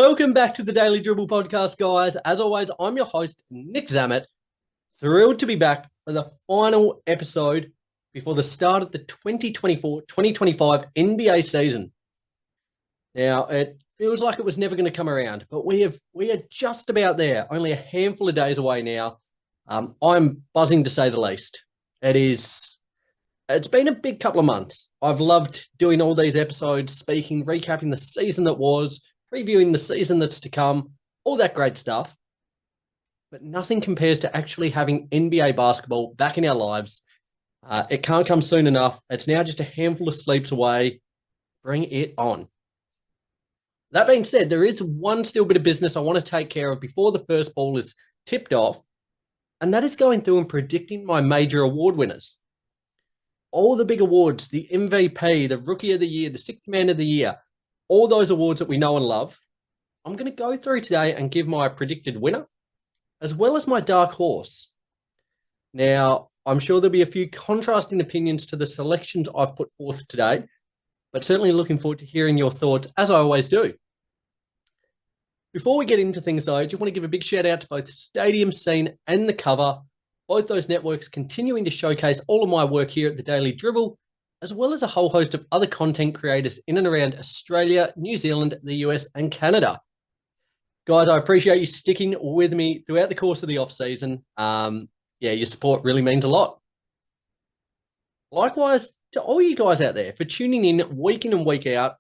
Welcome back to the Daily Dribble podcast, guys. As always, I'm your host, Nick Zammit. Thrilled to be back for the final episode before the start of the 2024-2025 NBA season. Now, it feels like it was never going to come around, but we are just about there. Only a handful of days away now. I'm buzzing to say the least. It's been a big couple of months. I've loved doing all these episodes, speaking, recapping the season that was, previewing the season that's to come, all that great stuff. But nothing compares to actually having NBA basketball back in our lives. It can't come soon enough. It's now just a handful of sleeps away. Bring it on. That being said, there is one still bit of business I want to take care of before the first ball is tipped off, and that is going through and predicting my major award winners. All the big awards, the MVP, the Rookie of the Year, the Sixth Man of the Year, all those awards that we know and love, I'm going to go through today and give my predicted winner, as well as my dark horse. Now, I'm sure there'll be a few contrasting opinions to the selections I've put forth today, but certainly looking forward to hearing your thoughts, as I always do. Before we get into things, though, I just want to give a big shout out to both Stadium Scene and The Cover, both those networks continuing to showcase all of my work here at the Daily Dribble, as well as a whole host of other content creators in and around Australia, New Zealand, the US, and Canada. Guys, I appreciate you sticking with me throughout the course of the off-season. Your support really means a lot. Likewise, to all you guys out there for tuning in and week out.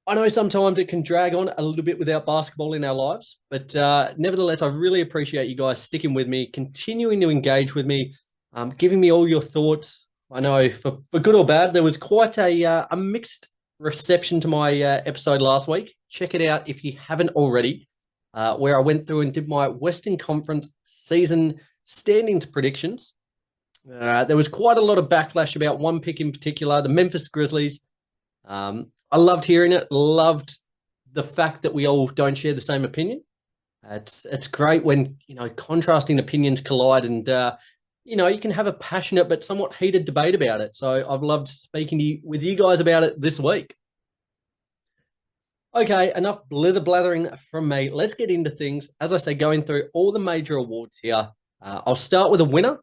I know sometimes it can drag on a little bit without basketball in our lives, but nevertheless, I really appreciate you guys sticking with me, continuing to engage with me, giving me all your thoughts. I know for good or bad, there was quite a mixed reception to my episode last week. Check it out if you haven't already, where I went through and did my Western Conference season standings predictions. There was quite a lot of backlash about one pick in particular, the Memphis Grizzlies. I loved hearing it, loved the fact that we all don't share the same opinion. It's great when, contrasting opinions collide and, you can have a passionate but somewhat heated debate about it. So I've loved speaking with you guys about it this week. Okay, enough blathering from me. Let's get into things. As I say, going through all the major awards here. I'll start with a winner.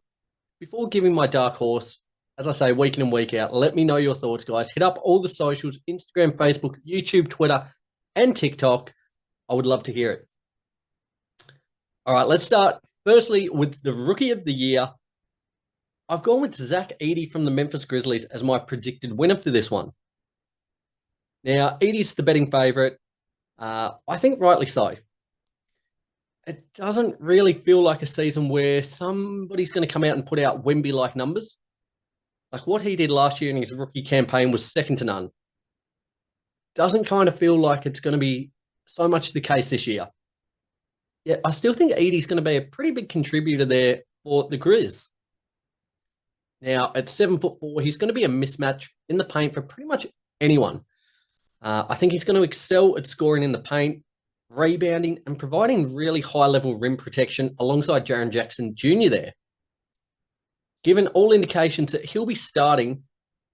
Before giving my dark horse, as I say, week in and week out, let me know your thoughts, guys. Hit up all the socials, Instagram, Facebook, YouTube, Twitter, and TikTok. I would love to hear it. All right, let's start firstly with the Rookie of the Year. I've gone with Zach Giddey from the Memphis Grizzlies as my predicted winner for this one. Now, Edey's the betting favorite. I think rightly so. It doesn't really feel like a season where somebody's going to come out and put out Wemby-like numbers. Like what he did last year in his rookie campaign was second to none. Doesn't kind of feel like it's going to be so much the case this year. Yeah, I still think Edey's going to be a pretty big contributor there for the Grizz. Now, at 7'4", he's going to be a mismatch in the paint for pretty much anyone. I think he's going to excel at scoring in the paint, rebounding, and providing really high-level rim protection alongside Jaren Jackson Jr. there. Given all indications that he'll be starting,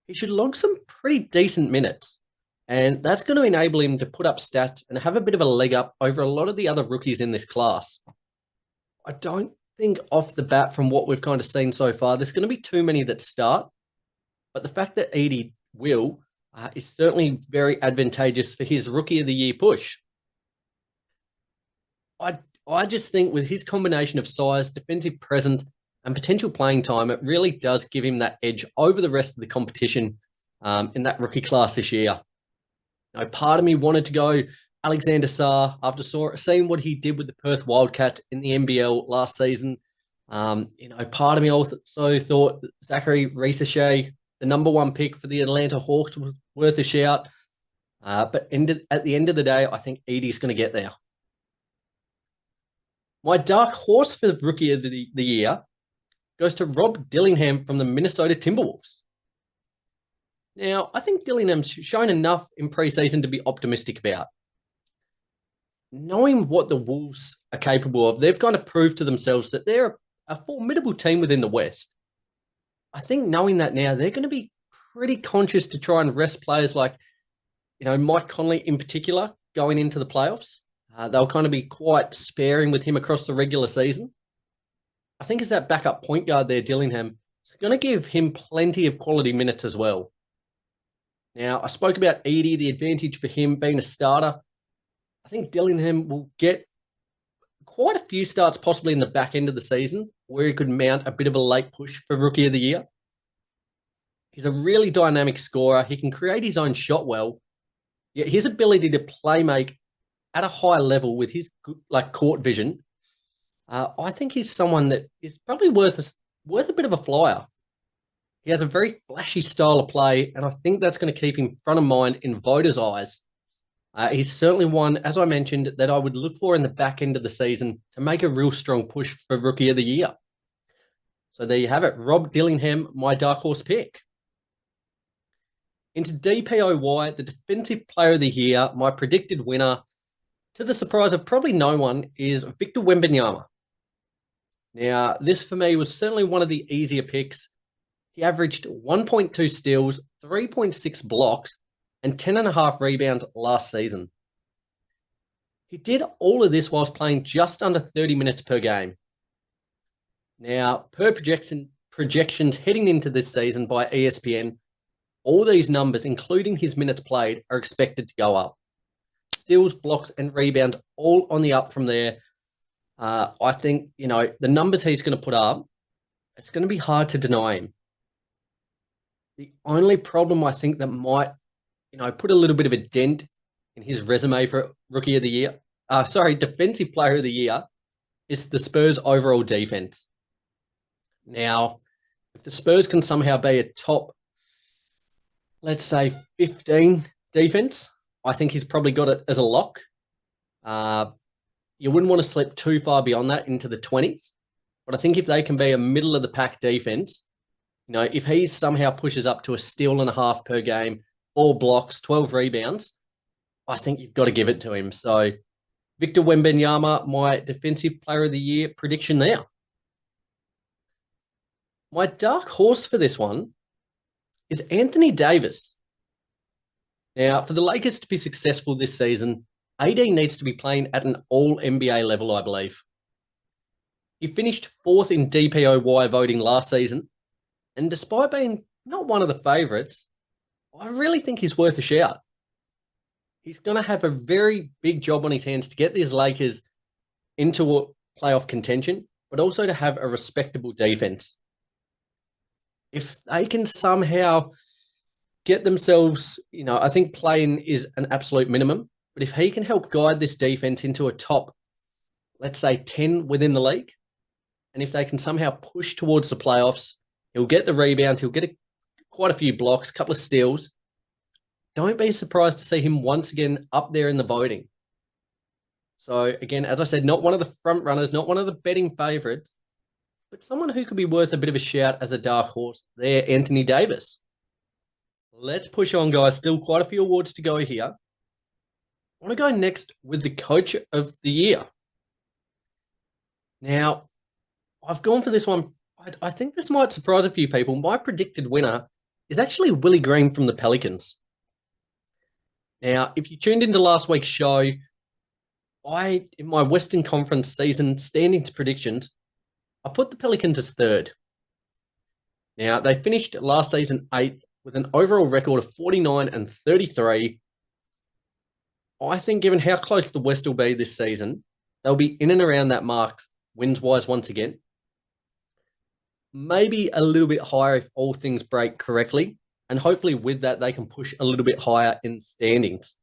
he should log some pretty decent minutes. And that's going to enable him to put up stats and have a bit of a leg up over a lot of the other rookies in this class. I don't think off the bat from what we've kind of seen so far, there's going to be too many that start. But the fact that Giddey will is certainly very advantageous for his Rookie of the Year push. I just think with his combination of size, defensive presence, and potential playing time, it really does give him that edge over the rest of the competition in that rookie class this year. Part of me wanted to go Alexander Sarr after seeing what he did with the Perth Wildcats in the NBL last season. Part of me also thought Zachary Ricochet, the number one pick for the Atlanta Hawks, was worth a shout. But at the end of the day, I think Edey's going to get there. My dark horse for the Rookie of the Year goes to Rob Dillingham from the Minnesota Timberwolves. Now, I think Dillingham's shown enough in preseason to be optimistic about. Knowing what the Wolves are capable of, they've kind of proved to themselves that they're a formidable team within the West. I think knowing that now, they're going to be pretty conscious to try and rest players like, Mike Conley in particular, going into the playoffs. They'll kind of be quite sparing with him across the regular season. I think as that backup point guard there, Dillingham, is going to give him plenty of quality minutes as well. Now, I spoke about Edey, the advantage for him being a starter. I think Dillingham will get quite a few starts possibly in the back end of the season where he could mount a bit of a late push for Rookie of the Year. He's a really dynamic scorer. He can create his own shot well. Yet his ability to play make at a high level with his court vision, I think he's someone that is probably worth a bit of a flyer. He has a very flashy style of play, and I think that's going to keep him front of mind in voters' eyes. He's certainly one, as I mentioned, that I would look for in the back end of the season to make a real strong push for Rookie of the Year. So there you have it. Rob Dillingham, my dark horse pick. Into DPOY, the Defensive Player of the Year, my predicted winner, to the surprise of probably no one, is Victor Wembanyama. Now, this for me was certainly one of the easier picks. He averaged 1.2 steals, 3.6 blocks, and 10.5 rebounds last season. He did all of this whilst playing just under 30 minutes per game. Now, per projections heading into this season by ESPN, all these numbers, including his minutes played, are expected to go up. Steals, blocks, and rebound all on the up from there. I think, the numbers he's going to put up, it's going to be hard to deny him. The only problem I think that might, put a little bit of a dent in his resume for Rookie of the Year, Defensive Player of the Year, is the Spurs' overall defense. Now, if the Spurs can somehow be a top, let's say 15 defense, I think he's probably got it as a lock. You wouldn't want to slip too far beyond that into the 20s. But I think if they can be a middle of the pack defense, if he somehow pushes up to a steal and a half per game, 4 blocks, 12 rebounds, I think you've got to give it to him. So Victor Wembanyama, my Defensive Player of the Year prediction there. My dark horse for this one is Anthony Davis. Now, for the Lakers to be successful this season, AD needs to be playing at an all-NBA level, I believe. He finished 4th in DPOY voting last season, and despite being not one of the favourites, I really think he's worth a shout. He's going to have a very big job on his hands to get these Lakers into a playoff contention, but also to have a respectable defense. If they can somehow get themselves, I think playing is an absolute minimum, but if he can help guide this defense into a top, let's say 10 within the league, and if they can somehow push towards the playoffs, he'll get the rebounds, he'll get quite a few blocks, a couple of steals. Don't be surprised to see him once again up there in the voting. So again, as I said, not one of the front runners, not one of the betting favourites, but someone who could be worth a bit of a shout as a dark horse there, Anthony Davis. Let's push on, guys. Still quite a few awards to go here. I want to go next with the Coach of the Year. Now, I've gone for this one. I think this might surprise a few people. My predicted winner is actually Willie Green from the Pelicans. Now, if you tuned into last week's show, in my Western Conference season standings predictions, I put the Pelicans as 3rd. Now, they finished last season 8th with an overall record of 49-33. I think given how close the West will be this season, they'll be in and around that mark wins-wise once again. Maybe a little bit higher if all things break correctly. And hopefully with that, they can push a little bit higher in standings.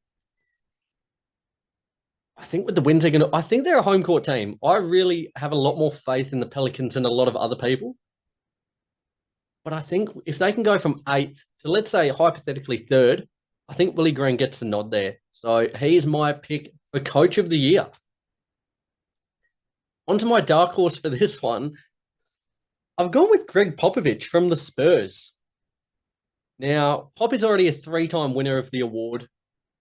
I think with the wins, I think they're a home court team. I really have a lot more faith in the Pelicans than a lot of other people. But I think if they can go from 8th to, let's say, hypothetically 3rd, I think Willie Green gets the nod there. So he is my pick for Coach of the Year. On to my dark horse for this one. I've gone with Greg Popovich from the Spurs. Now, Pop is already a 3-time winner of the award.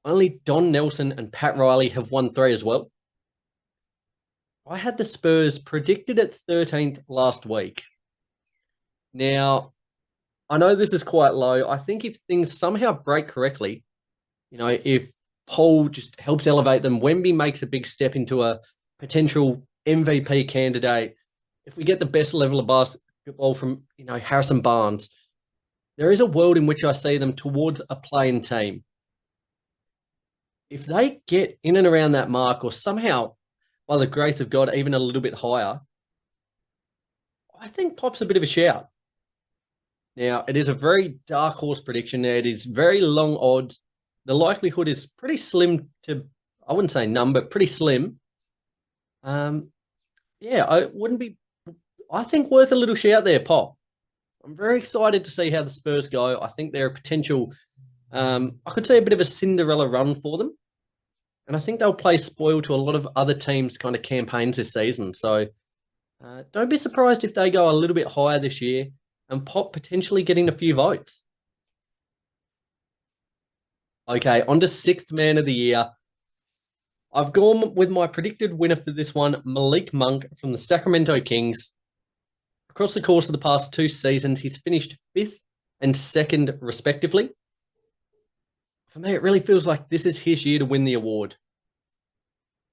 Only Don Nelson and Pat Riley have won 3 as well. I had the Spurs predicted at 13th last week. Now, I know this is quite low. I think if things somehow break correctly, if Paul just helps elevate them. Wemby makes a big step into a potential MVP candidate. If we get the best level of basketball from, Harrison Barnes, there is a world in which I see them towards a playing team. If they get in and around that mark, or somehow, by the grace of God, even a little bit higher, I think Pop's a bit of a shout. Now, it is a very dark horse prediction. It is very long odds. The likelihood is pretty slim to, I wouldn't say none, but pretty slim. I wouldn't be, I think worth a little shout there, Pop. I'm very excited to see how the Spurs go. I think they're a potential, I could say a bit of a Cinderella run for them. And I think they'll play spoil to a lot of other teams' kind of campaigns this season. So don't be surprised if they go a little bit higher this year and Pop potentially getting a few votes. Okay, on to sixth man of the year. I've gone with my predicted winner for this one, Malik Monk from the Sacramento Kings. Across the course of the past 2 seasons, he's finished 5th and 2nd, respectively. For me, it really feels like this is his year to win the award.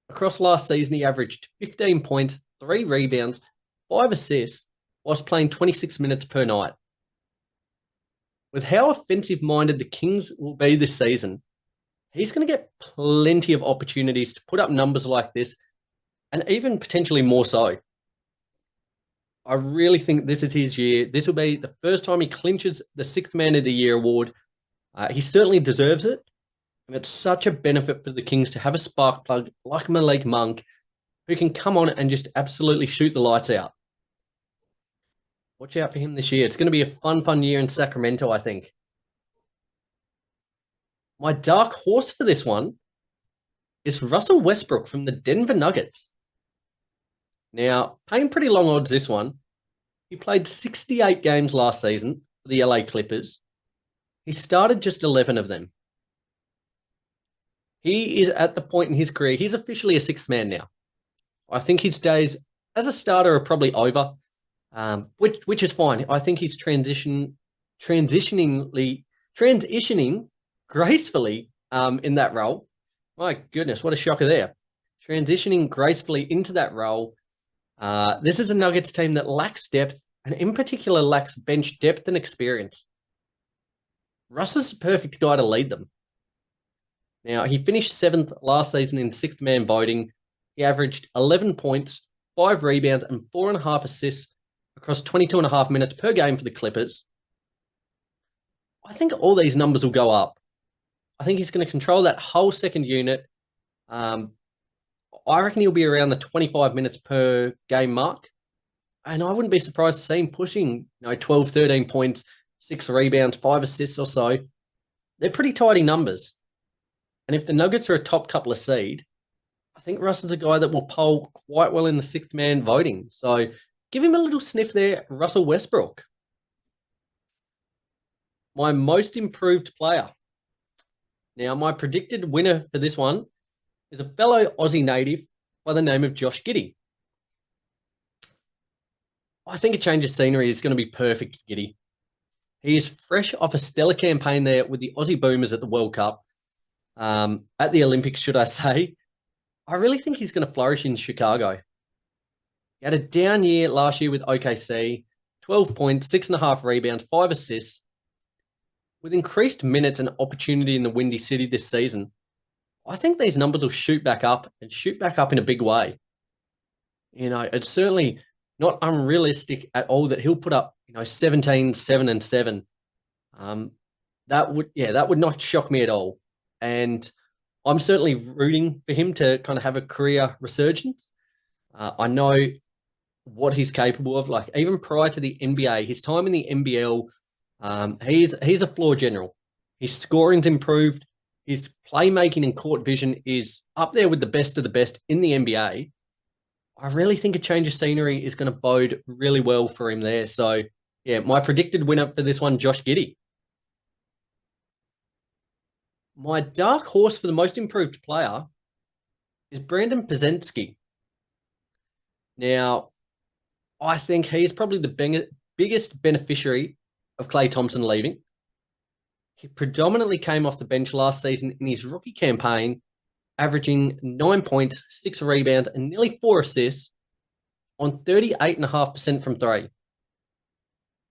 Across last season, he averaged 15 points, 3 rebounds, 5 assists, whilst playing 26 minutes per night. With how offensive-minded the Kings will be this season, he's going to get plenty of opportunities to put up numbers like this, and even potentially more so. I really think this is his year. This will be the first time he clinches the Sixth Man of the Year award. He certainly deserves it, and it's such a benefit for the Kings to have a spark plug like Malik Monk who can come on and just absolutely shoot the lights out. Watch out for him this year. It's going to be a fun year in Sacramento, I think. My dark horse for this one is Russell Westbrook from the Denver Nuggets. Now, paying pretty long odds this one. He played 68 games last season for the LA Clippers. He started just 11 of them. He is at the point in his career, he's officially a sixth man now. I think his days as a starter are probably over, which is fine. I think he's transitioning gracefully in that role. My goodness, what a shocker there. Transitioning gracefully into that role. This is a Nuggets team that lacks depth, and in particular lacks bench depth and experience. Russ is the perfect guy to lead them. Now, he finished 7th last season in sixth man voting. He averaged 11 points, 5 rebounds, and 4.5 assists across 22.5 minutes per game for the Clippers. I think all these numbers will go up. I think he's going to control that whole second unit. I reckon he'll be around the 25 minutes per game mark. And I wouldn't be surprised to see him pushing 12, 13 points, 6 rebounds, 5 assists or so. They're pretty tidy numbers. And if the Nuggets are a top couple of seed, I think Russ is a guy that will poll quite well in the sixth man voting. So give him a little sniff there, Russell Westbrook. My most improved player. Now, my predicted winner for this one is a fellow Aussie native by the name of Josh Giddey. I think a change of scenery is going to be perfect for Giddey. He is fresh off a stellar campaign there with the Aussie Boomers at the World Cup, at the Olympics, should I say. I really think he's going to flourish in Chicago. He had a down year last year with OKC, 12 points, 6.5 rebounds, 5 assists. With increased minutes and opportunity in the Windy City this season, I think these numbers will shoot back up in a big way. It's certainly not unrealistic at all that he'll put up, 17, 7, and 7. That would not shock me at all. And I'm certainly rooting for him to kind of have a career resurgence. I know what he's capable of. Like, even prior to the NBA, his time in the NBL, he's a floor general. His scoring's improved. His playmaking and court vision is up there with the best of the best in the NBA. I really think a change of scenery is going to bode really well for him there. So, yeah, my predicted winner for this one, Josh Giddey. My dark horse for the most improved player is Brandon Pazensky. Now, I think he's probably the biggest beneficiary of Klay Thompson leaving. He predominantly came off the bench last season in his rookie campaign, averaging 9 points, 6 rebounds, and nearly 4 assists on 38.5% from three.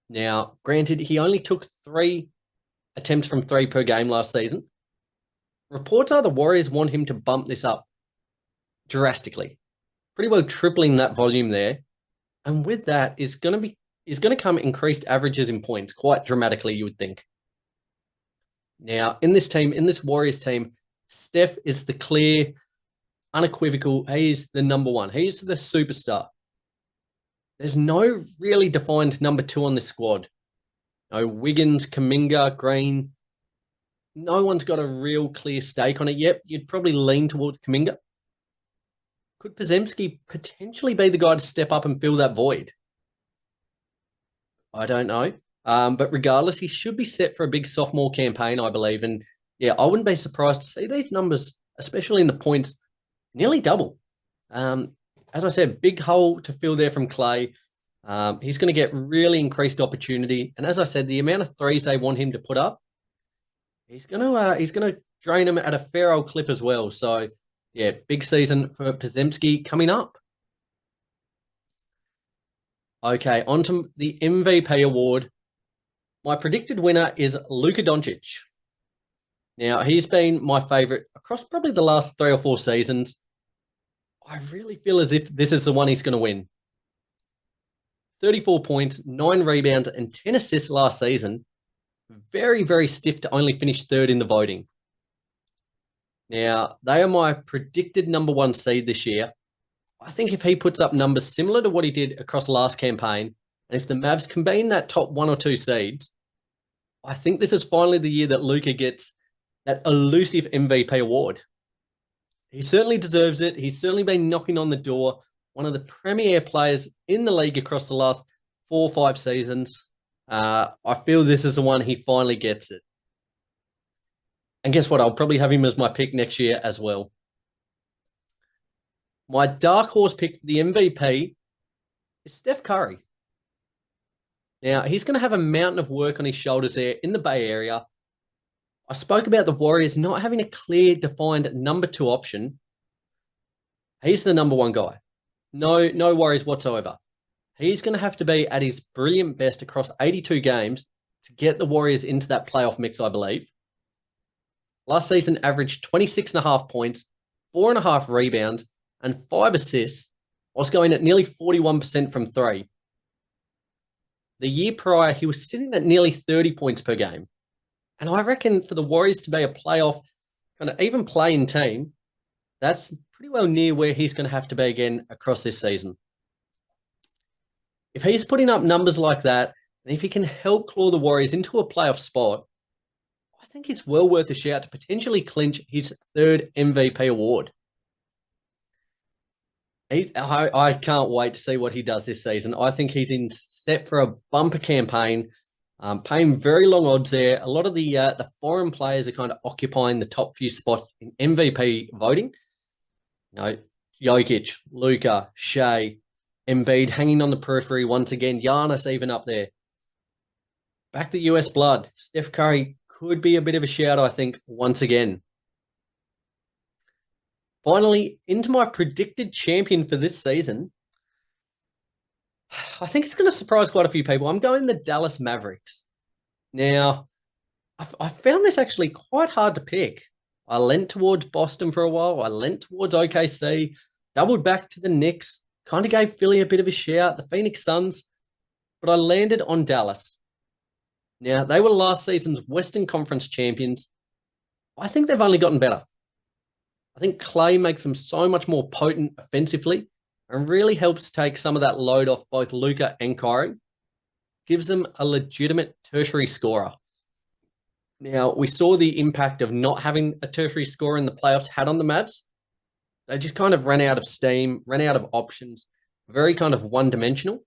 Now, granted, he only took 3 attempts from three per game last season. Reports are the Warriors want him to bump this up drastically, pretty well tripling that volume there. And with that is going to come increased averages in points quite dramatically, you would think. Now, in this Warriors team, Steph is the clear, unequivocal, he's the number one. He's the superstar. There's no really defined number 2 on this squad. No Wiggins, Kuminga, Green. No one's got a real clear stake on it yet. You'd probably lean towards Kuminga. Could Podziemski potentially be the guy to step up and fill that void? I don't know. But regardless, he should be set for a big sophomore campaign, I believe. And yeah, I wouldn't be surprised to see these numbers, especially in the points, nearly double. As I said, big hole to fill there from Clay. He's going to get really increased opportunity. And as I said, the amount of threes they want him to put up, he's going to drain them at a fair old clip as well. So yeah, big season for Podziemski coming up. Okay, on to the MVP award. My predicted winner is Luka Dončić. Now, he's been my favorite across probably the last 3 or 4 seasons. I really feel as if this is the one he's going to win. 34 points, 9 rebounds, and 10 assists last season. Very, very stiff to only finish 3rd in the voting. Now, they are my predicted number 1 seed this year. I think if he puts up numbers similar to what he did across last campaign, and if the Mavs can be in that top 1 or 2 seeds, I think this is finally the year that Luka gets that elusive MVP award. He certainly deserves it. He's certainly been knocking on the door. One of the premier players in the league across the last 4 or 5 seasons. I feel this is the one he finally gets it. And guess what? I'll probably have him as my pick next year as well. My dark horse pick for the MVP is Steph Curry. Now, he's going to have a mountain of work on his shoulders there in the Bay Area. I spoke about the Warriors not having a clear, defined number 2 option. He's the number 1 guy. No worries whatsoever. He's going to have to be at his brilliant best across 82 games to get the Warriors into that playoff mix, I believe. Last season averaged 26.5 points, 4.5 rebounds, and 5 assists, whilst going at nearly 41% from 3. The year prior, he was sitting at nearly 30 points per game. And I reckon for the Warriors to be a playoff, kind of even playing team, that's pretty well near where he's going to have to be again across this season. If he's putting up numbers like that, and if he can help claw the Warriors into a playoff spot, I think it's well worth a shout to potentially clinch his 3rd MVP award. I can't wait to see what he does this season. I think he's in set for a bumper campaign, paying very long odds there. A lot of the foreign players are kind of occupying the top few spots in MVP voting. Jokic, Luka, Shea, Embiid hanging on the periphery once again. Giannis even up there. Back to US blood. Steph Curry could be a bit of a shout, I think, once again. Finally, into my predicted champion for this season. I think it's going to surprise quite a few people. I'm going the Dallas Mavericks. Now, I found this actually quite hard to pick. I leant towards Boston for a while. I leant towards OKC, doubled back to the Knicks, kind of gave Philly a bit of a shout, the Phoenix Suns, but I landed on Dallas. Now, they were last season's Western Conference champions. I think they've only gotten better. I think Clay makes them so much more potent offensively and really helps take some of that load off both Luka and Kyrie. Gives them a legitimate tertiary scorer. Now, we saw the impact of not having a tertiary scorer in the playoffs had on the Mavs. They just kind of ran out of steam, ran out of options, very kind of one-dimensional.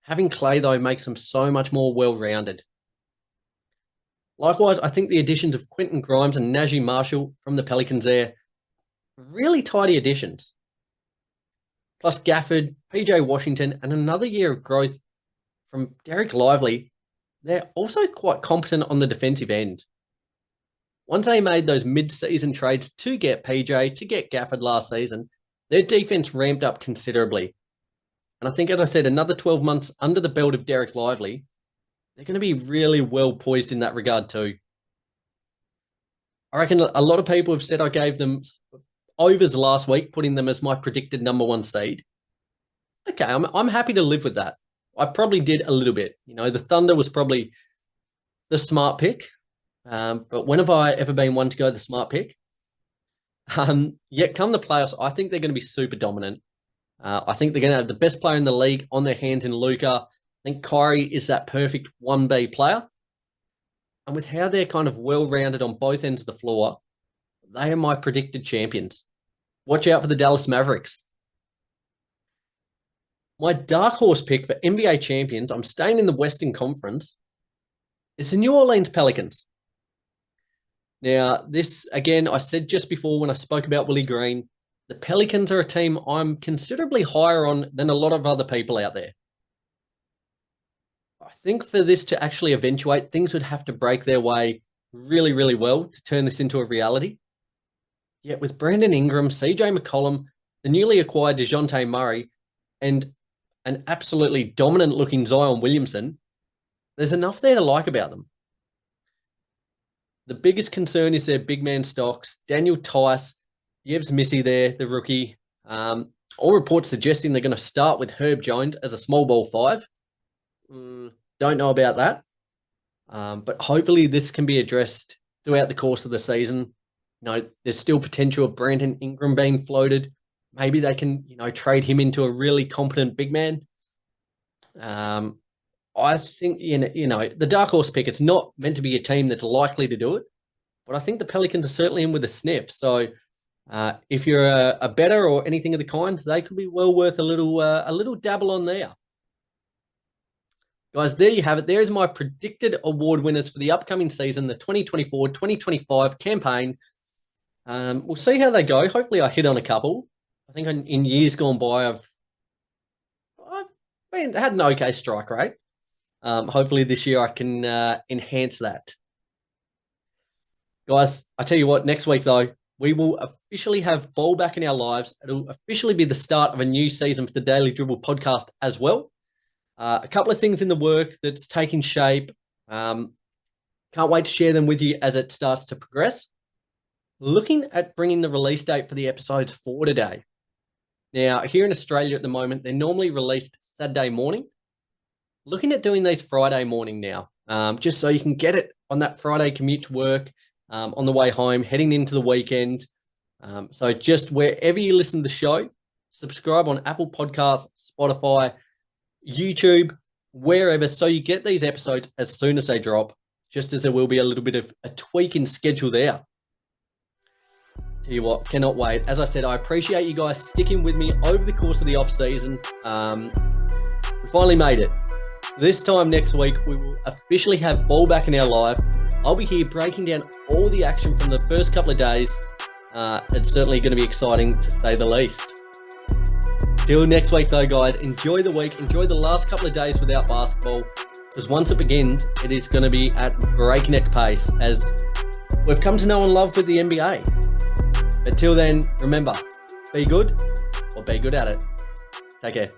Having Clay, though, makes them so much more well-rounded. Likewise, I think the additions of Quentin Grimes and Najee Marshall from the Pelicans there, really tidy additions. Plus Gafford, PJ Washington, and another year of growth from Derek Lively. they're also quite competent on the defensive end. Once they made those mid-season trades to get PJ, to get Gafford last season, their defense ramped up considerably. And I think, as I said, another 12 months under the belt of Derek Lively, they're going to be really well poised in that regard too. I reckon a lot of people have said I gave them overs last week, putting them as my predicted number 1 seed. Okay, I'm happy to live with that. I probably did a little bit. The Thunder was probably the smart pick. But when have I ever been one to go the smart pick? Yet come the playoffs, I think they're going to be super dominant. I think they're going to have the best player in the league on their hands in Luka. I think Kyrie is that perfect 1B player. And with how they're kind of well-rounded on both ends of the floor, they are my predicted champions. Watch out for the Dallas Mavericks. My dark horse pick for NBA champions, I'm staying in the Western Conference, is the New Orleans Pelicans. Now, this, again, I said just before when I spoke about Willie Green, the Pelicans are a team I'm considerably higher on than a lot of other people out there. I think for this to actually eventuate, things would have to break their way really, really well to turn this into a reality. Yet with Brandon Ingram, CJ McCollum, the newly acquired DeJounte Murray, and an absolutely dominant-looking Zion Williamson, there's enough there to like about them. The biggest concern is their big man stocks. Daniel Tice, Yev's Missy there, the rookie. All reports suggesting they're going to start with Herb Jones as a small ball 5. Don't know about that. But hopefully this can be addressed throughout the course of the season. There's still potential of Brandon Ingram being floated. Maybe they can, trade him into a really competent big man. I think, the dark horse pick, it's not meant to be a team that's likely to do it, but I think the Pelicans are certainly in with a sniff. So if you're a bettor or anything of the kind, they could be well worth a little dabble on there. Guys, there you have it. There's my predicted award winners for the upcoming season, the 2024-2025 campaign. We'll see how they go. Hopefully I hit on a couple. I think in years gone by, I've had an okay strike rate. Hopefully this year I can enhance that. Guys, I tell you what, next week though, we will officially have ball back in our lives. It'll officially be the start of a new season for the Daily Dribble podcast as well. A couple of things in the work that's taking shape. Can't wait to share them with you as it starts to progress. Looking at bringing the release date for the episodes for today. Now, here in Australia at the moment, they're normally released Saturday morning. Looking at doing these Friday morning now, just so you can get it on that Friday commute to work, on the way home, heading into the weekend. So just wherever you listen to the show, subscribe on Apple Podcasts, Spotify, YouTube, wherever, so you get these episodes as soon as they drop, just as there will be a little bit of a tweak in schedule there. Tell you what, cannot wait. As I said, I appreciate you guys sticking with me over the course of the off-season. We finally made it. This time next week, we will officially have ball back in our life. I'll be here breaking down all the action from the first couple of days. It's certainly going to be exciting, to say the least. Till next week, though, guys, enjoy the week. Enjoy the last couple of days without basketball, because once it begins, it is going to be at breakneck pace, as we've come to know and love with the NBA. But till then, remember, be good or be good at it. Take care.